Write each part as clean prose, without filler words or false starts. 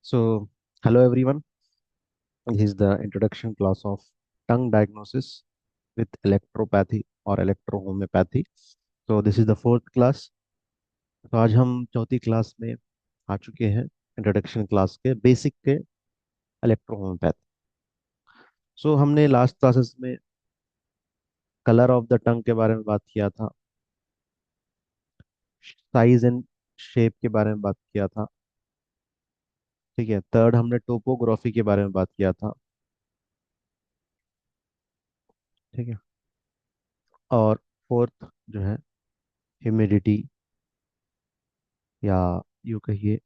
So, hello everyone. This is the introduction class of tongue diagnosis with electropathy or electrohomeopathy. So, this is the fourth class. तो आज हम चौथी class में आ चुके हैं introduction class के बेसिक के इलेक्ट्रोहोम्योपैथी. सो हमने लास्ट क्लासेस में कलर ऑफ द टंग के बारे में बात किया था, साइज एंड शेप के बारे में बात किया था. ठीक है. थर्ड हमने टोपोग्राफी के बारे में बात किया था. ठीक है. और फोर्थ जो है ह्यूमिडिटी या यूँ कहिए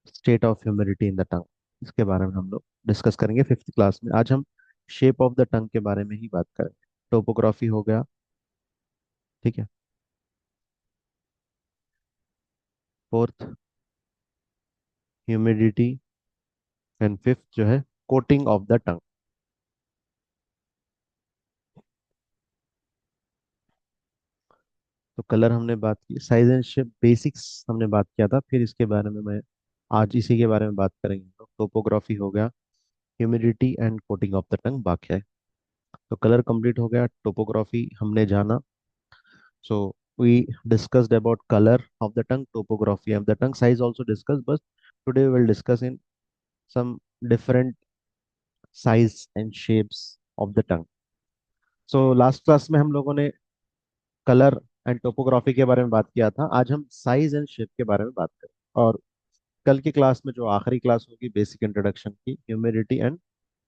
state of humidity in the tongue, इसके बारे में हम लोग डिस्कस करेंगे फिफ्थ क्लास में. आज हम शेप ऑफ द टंग के बारे में ही बात करेंगे. टोपोग्राफी हो गया. ठीक है. फोर्थ ह्यूमिडिटी एंड फिफ्थ जो है कोटिंग ऑफ द टंग. तो कलर हमने बात की, साइज एंड शेप बेसिक्स हमने बात किया था, फिर इसके बारे में मैं आज इसी के बारे में बात करेंगे. तो टोपोग्राफी हो गया, humidity and coating of the tongue बाकी है. तो कलर कंप्लीट हो गया, टोपोग्राफी हमने जाना. So we discussed about color of the tongue, topography of the tongue, size also discussed, but today we will discuss in some different size and shapes of the tongue. So last class में हम लोगों ने colour and topography के बारे में बात किया था. आज हम साइज एंड शेप के बारे में बात करें. और कल की क्लास में जो आखिरी क्लास होगी बेसिक इंट्रोडक्शन की, humidity and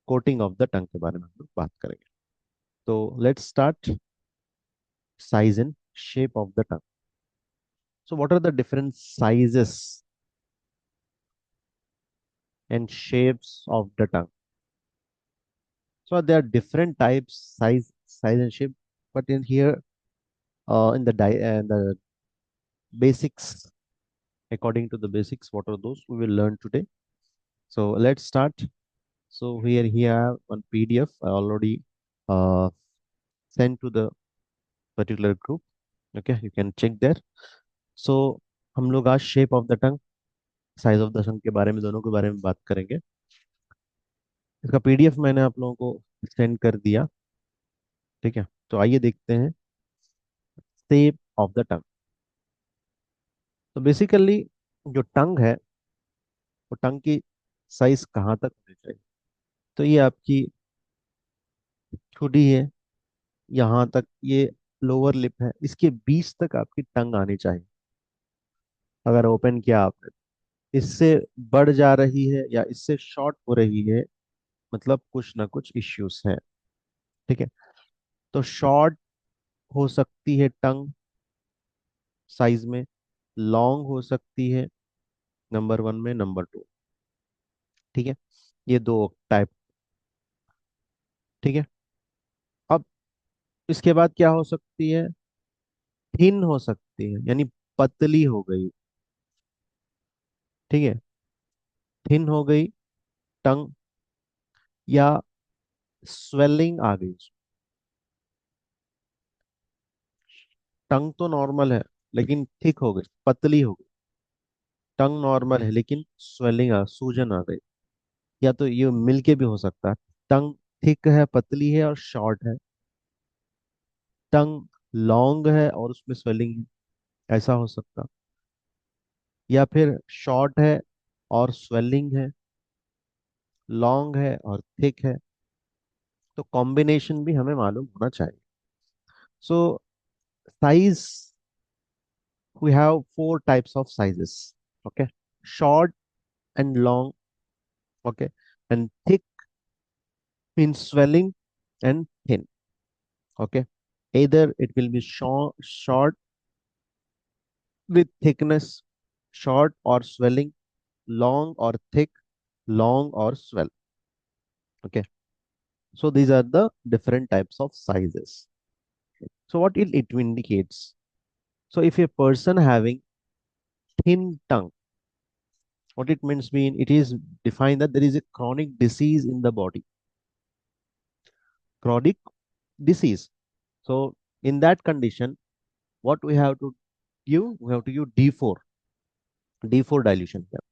coating of the tongue के बारे में हम लोग बात करेंगे. तो let's start. Size and shape of the tongue. So what are the different sizes and shapes of the tongue? So there are different types, size and shape. But in here, in the basics, according to the basics, what are those we will learn today? So let's start. So here one PDF I already uh, sent to the particular group. Okay, you can check there. So हम लोग आज shape of the tongue, size of the tongue के बारे में, दोनों के बारे में बात करेंगे. इसका PDF मैंने आप लोगों को सेंड कर दिया. ठीक है. तो आइए देखते हैं शेप ऑफ द टंग. तो बेसिकली जो टंग है, वो टंग की साइज कहाँ तक होनी चाहिए. तो ये आपकी छोटी है, यहाँ तक ये लोअर लिप है, इसके बीच तक आपकी टंग आनी चाहिए. अगर ओपन किया आपने, इससे बढ़ जा रही है या इससे शॉर्ट हो रही है, मतलब कुछ ना कुछ इश्यूज है. ठीक है. तो शॉर्ट हो सकती है टंग साइज में, लॉन्ग हो सकती है, नंबर वन में, नंबर टू. ठीक है. ये दो टाइप. ठीक है. अब इसके बाद क्या हो सकती है, थिन हो सकती है, यानी पतली हो गई. ठीक है. थिन हो गई टंग, या स्वेलिंग आ गई. टंग तो नॉर्मल है लेकिन थिक हो गई, पतली हो गई. टंग नॉर्मल है लेकिन स्वेलिंग सूजन आ गई. या तो ये मिलके भी हो सकता है, टंग थिक है, पतली है और शॉर्ट है. टंग लॉन्ग है और उसमें स्वेलिंग है, ऐसा हो सकता. या फिर शॉर्ट है और स्वेलिंग है, लॉन्ग है और थिक है. तो कॉम्बिनेशन भी हमें मालूम होना चाहिए. सो size, we have four types of sizes. Okay. Short and long. Okay. And thick means swelling, and thin. Okay. Either it will be short with thickness, short or swelling, long or thick, long or swell. Okay. So these are the different types of sizes. So what it indicates? So if a person having thin tongue, what it mean, it is defined that there is a chronic disease in the body. Chronic disease. So in that condition, what we have to give? We have to give D4 dilution here.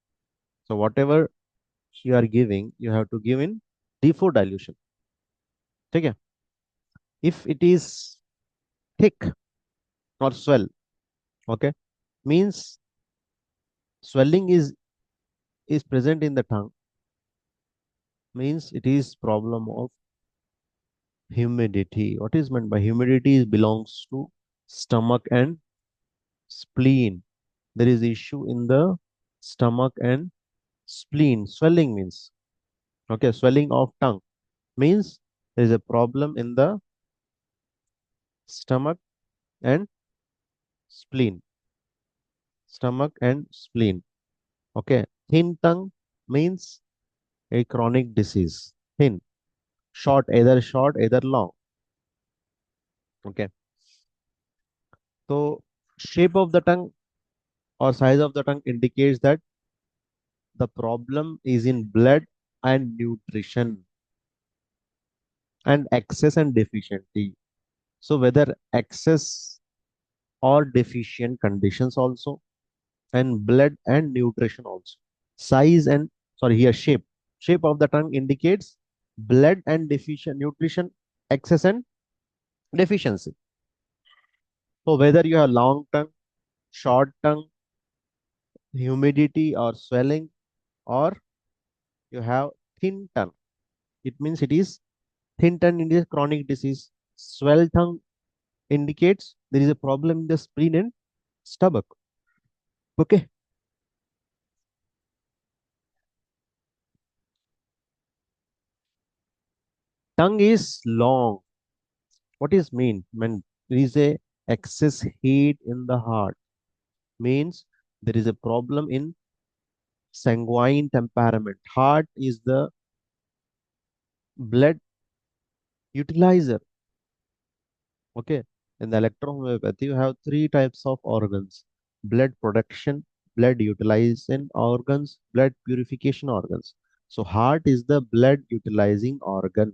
So whatever you are giving, you have to give in D4 dilution. Okay. If it is thick or swell, okay, means swelling is present in the tongue, means it is problem of humidity. What is meant by humidity is belongs to stomach and spleen. There is issue in the stomach and spleen. Swelling means, okay, swelling of tongue means there is a problem in the stomach and spleen. Stomach and spleen. Okay. Thin tongue means a chronic disease. Thin, short, either long. Okay. So shape of the tongue or size of the tongue indicates that the problem is in blood and nutrition and excess and deficiency. So whether excess or deficient conditions also, and blood and nutrition also. Size and, sorry, here shape. Shape of the tongue indicates blood and deficient nutrition, excess and deficiency. So whether you have long tongue, short tongue, humidity or swelling, or you have thin tongue, it means it is thin tongue indicates chronic disease. Swell tongue indicates there is a problem in the spleen and stomach. Okay. Tongue is long. What is mean? When there is a excess heat in the heart, means there is a problem in sanguine temperament. Heart is the blood utilizer. Okay. In the electrohomeopathy, you have three types of organs: blood production, blood utilization organs, blood purification organs. So, heart is the blood utilizing organ.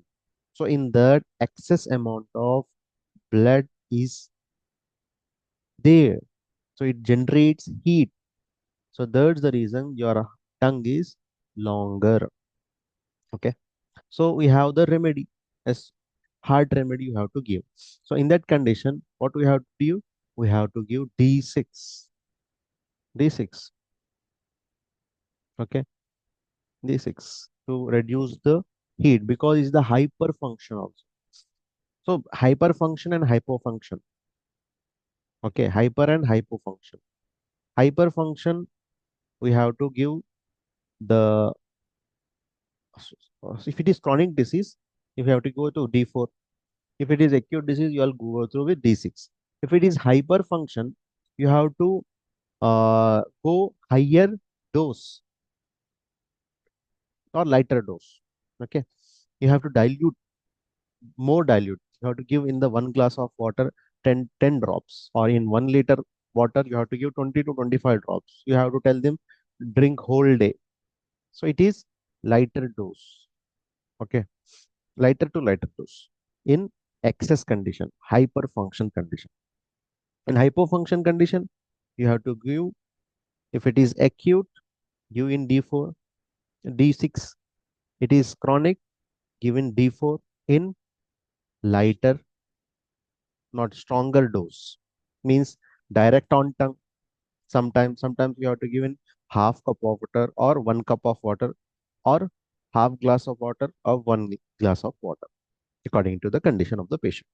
So, in that, excess amount of blood is there. So, it generates heat. So, that's the reason your tongue is longer. Okay. So, we have the remedy as heart remedy you have to give. So, in that condition, what we have to do? We have to give D6. D6. Okay. D6 to reduce the heat because it's the hyperfunction also. So, hyperfunction and hypofunction. Okay. Hyper and hypofunction. Hyperfunction, we have to give the, if it is chronic disease, if you have to go to D4. If it is acute disease, you will go through with D6. If it is hyperfunction, you have to go higher dose or lighter dose. Okay. You have to dilute, more dilute. You have to give in the 1 glass of water 10 drops, or in 1 liter water, you have to give 20 to 25 drops. You have to tell them drink whole day. So it is lighter dose. Okay. Lighter to lighter dose in excess condition, hyperfunction condition. In hypofunction condition, you have to give, if it is acute, give in D4, D6. It is chronic, give in D4 in lighter, not stronger dose. Means direct on tongue. Sometimes you have to give in half cup of water or 1 cup of water, or half glass of water or 1 glass of water, according to the condition of the patient.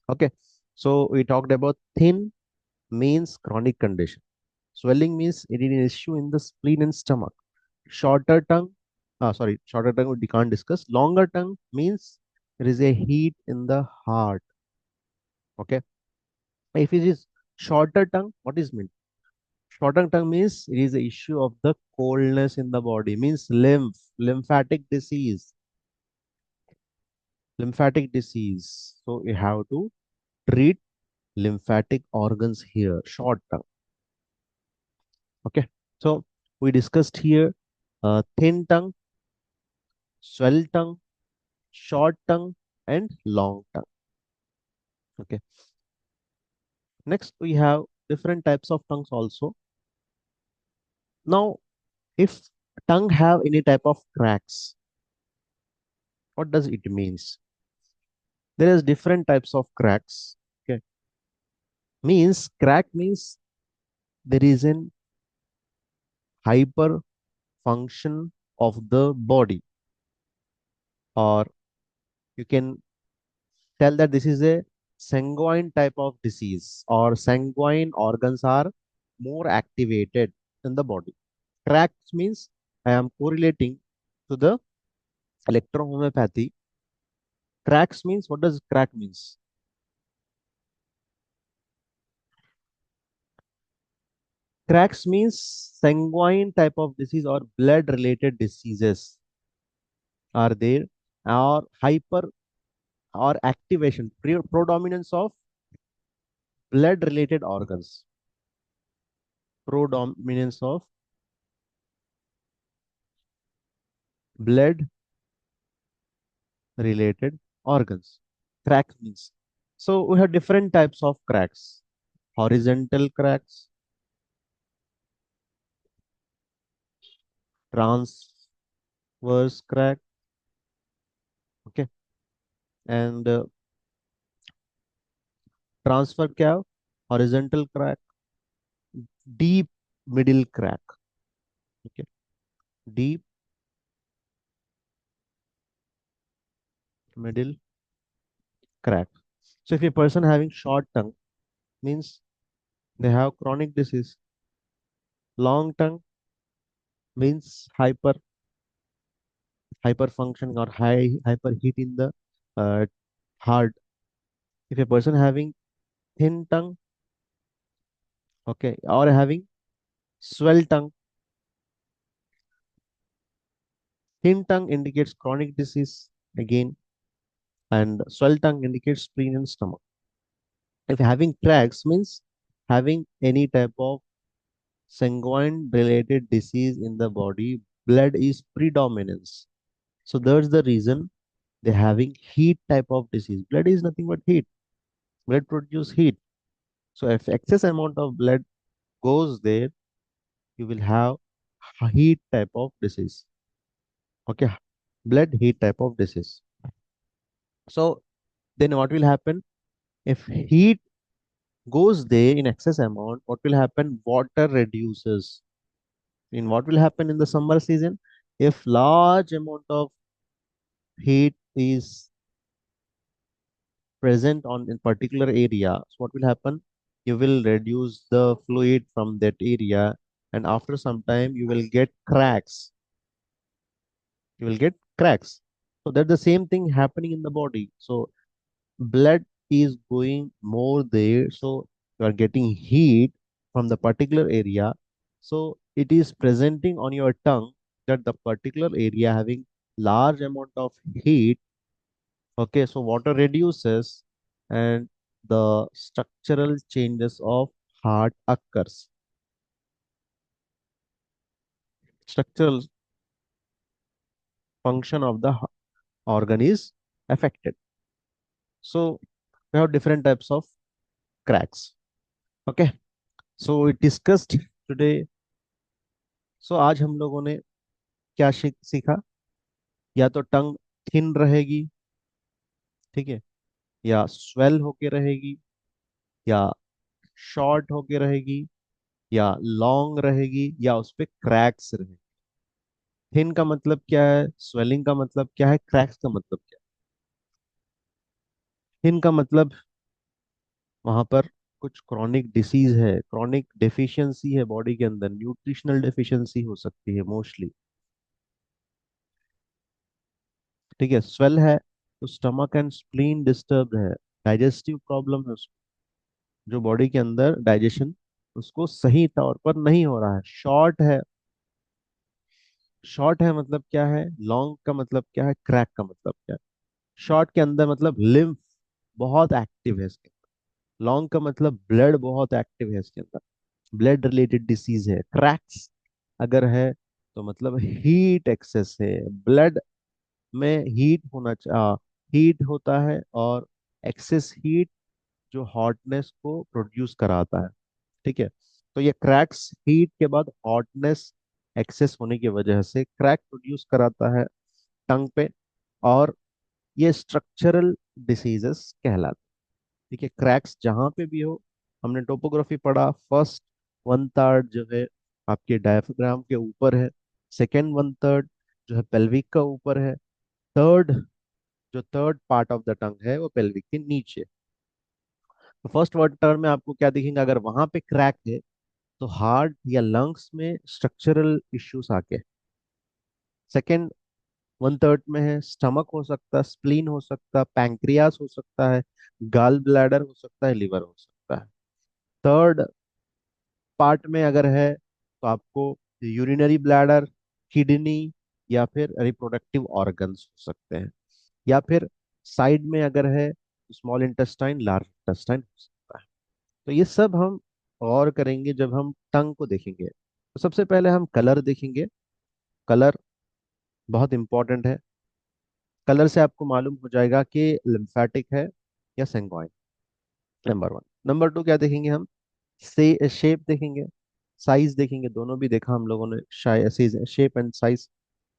Okay. So we talked about thin means chronic condition. Swelling means it is an issue in the spleen and stomach. Shorter tongue, shorter tongue we can't discuss. Longer tongue means there is a heat in the heart. Okay. If it is shorter tongue, what is meant? Shorter tongue means it is the issue of the coldness in the body, means lymphatic disease, lymphatic disease. So you have to treat lymphatic organs here, short tongue. Okay. So we discussed here thin tongue, swell tongue, short tongue, and long tongue. Okay. Next, we have different types of tongues also. Now, if tongue have any type of cracks? What does it means? There is different types of cracks. Okay, means crack means there is an hyper function of the body, or you can tell that this is a sanguine type of disease, or sanguine organs are more activated in the body. Cracks means I am correlating to the electrohomeopathy. Cracks means, what does crack means? Cracks means sanguine type of disease or blood related diseases are there, or hyper or activation, predominance of blood related organs, predominance of blood related organs. Crack means. So we have different types of cracks. Horizontal cracks, transverse crack, okay, and transfer क्या? Horizontal crack, deep middle crack, okay, deep middle crack. So if a person having short tongue means they have chronic disease. Long tongue means hyper functioning or hyper heat in the uh, heart. If a person having thin tongue, okay, or having swell tongue, thin tongue indicates chronic disease again, and swell tongue indicates spleen and stomach. If having cracks means having any type of sanguine related disease in the body, blood is predominance. So that's the reason they're having heat type of disease. Blood is nothing but heat. Blood produce heat. So if excess amount of blood goes there, you will have heat type of disease. Okay, blood heat type of disease. So then what will happen? If heat goes there in excess amount, what will happen? Water reduces. In what will happen in the summer season? If large amount of heat is present on in particular area, so what will happen? You will reduce the fluid from that area, and after some time you will get cracks. You will get cracks. So that's the same thing happening in the body. So blood is going more there, so you are getting heat from the particular area, so it is presenting on your tongue that the particular area having large amount of heat. Okay, so water reduces and the structural changes of heart occurs. Structural function of the organ is affected. So we have different types of cracks. Okay, so we discussed today. सो आज हम लोगों ने क्या सीखा? या तो टंग thin रहेगी, ठीक है, या स्वेल होके रहेगी, या शॉर्ट होके रहेगी, या लॉन्ग रहेगी, या उस पे क्रैक्स रहेगी। थिन का मतलब क्या है, स्वेलिंग का मतलब क्या है, क्रैक्स का मतलब क्या है? थिन का मतलब वहां पर कुछ क्रॉनिक डिसीज है, क्रॉनिक डेफिशिएंसी है बॉडी के अंदर, न्यूट्रिशनल डेफिशिएंसी हो सकती है मोस्टली। ठीक है, स्वेल है तो स्टमक एंड स्प्लीन डिस्टर्ब है, डाइजेस्टिव प्रॉब्लम है, जो बॉडी के अंदर डाइजेशन उसको सही तौर पर नहीं हो रहा है। शॉर्ट है मतलब क्या है, लॉन्ग का मतलब क्या है, क्रैक का मतलब क्या है? शॉर्ट के अंदर मतलब लिम्फ बहुत एक्टिव है इसके अंदर, लॉन्ग का मतलब ब्लड बहुत एक्टिव है इसके अंदर, ब्लड रिलेटेड डिसीज है। क्रैक्स अगर है तो मतलब हीट एक्सेस है, ब्लड में हीट हीट होता है, और एक्सेस हीट जो हॉटनेस को प्रोड्यूस कराता है। ठीक है, तो ये क्रैक्स हीट के बाद हॉटनेस एक्सेस होने की वजह से क्रैक प्रोड्यूस कराता है टंग पे, और ये स्ट्रक्चरल डिसीजेस कहलाते हैं। ठीक है, क्रैक्स जहाँ पे भी हो, हमने टोपोग्राफी पढ़ा, फर्स्ट वन थर्ड जो है आपके डायफ्राम के ऊपर है, सेकेंड वन थर्ड जो है पेल्विक का ऊपर है, थर्ड जो third part of the tongue है वो पेल्विक के नीचे। तो फर्स्ट वन थर्ड में आपको क्या दिखेंगे, अगर वहां पे क्रैक है तो हार्ट या लंग्स में स्ट्रक्चरल इश्यूज आके, सेकेंड वन थर्ड में है स्टमक हो सकता है, स्प्लीन हो सकता है, पैंक्रियास हो सकता है, गाल ब्लैडर हो सकता है, लिवर हो सकता है। थर्ड पार्ट में अगर है तो आपको यूरिनरी ब्लैडर, किडनी, या फिर रिप्रोडक्टिव ऑर्गन्स हो सकते हैं, या फिर साइड में अगर है स्मॉल इंटेस्टाइन, लार्ज इंटेस्टाइन हो सकता है। तो ये सब हम गौर करेंगे जब हम टंग को देखेंगे। तो सबसे पहले हम कलर देखेंगे। कलर बहुत इंपॉर्टेंट है। कलर से आपको मालूम हो जाएगा कि लिम्फेटिक है या सेंगोइन, नंबर वन। नंबर टू क्या देखेंगे हम, से शेप देखेंगे, साइज देखेंगे, दोनों भी देखा हम लोगों ने, शेप एंड साइज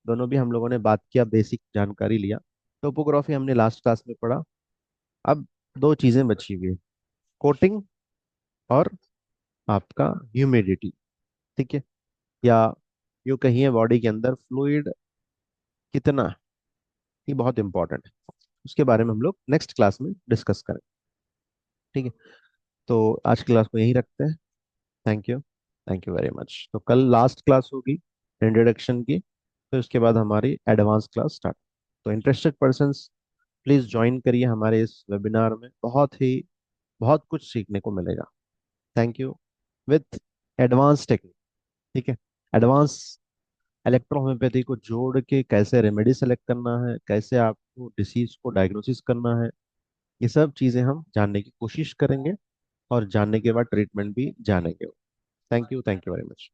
दोनों भी हम लोगों ने बात किया, बेसिक जानकारी लिया। टोपोग्राफी हमने लास्ट क्लास में पढ़ा। अब दो चीजें बची हुई है, कोटिंग और आपका ह्यूमिडिटी। ठीक है, या यूँ कहिए बॉडी के अंदर फ्लूइड कितना है, ये बहुत इंपॉर्टेंट है। उसके बारे में हम लोग नेक्स्ट क्लास में डिस्कस करें। ठीक है, तो आज की क्लास को यहीं रखते हैं। Thank you, thank you very much. तो कल लास्ट क्लास होगी इंट्रोडक्शन की, फिर उसके बाद हमारी एडवांस क्लास स्टार्ट। तो इंटरेस्टेड पर्सन्स प्लीज़ ज्वाइन करिए हमारे इस वेबिनार में, बहुत कुछ सीखने को मिलेगा। Thank you. With advance technique. ठीक है, एडवांस इलेक्ट्रोहोम्योपैथी को जोड़ के कैसे रेमेडी सेलेक्ट करना है, कैसे आपको डिसीज को डायग्नोसिस करना है, ये सब चीज़ें हम जानने की कोशिश करेंगे, और जानने के बाद ट्रीटमेंट भी जानेंगे। Thank you very much.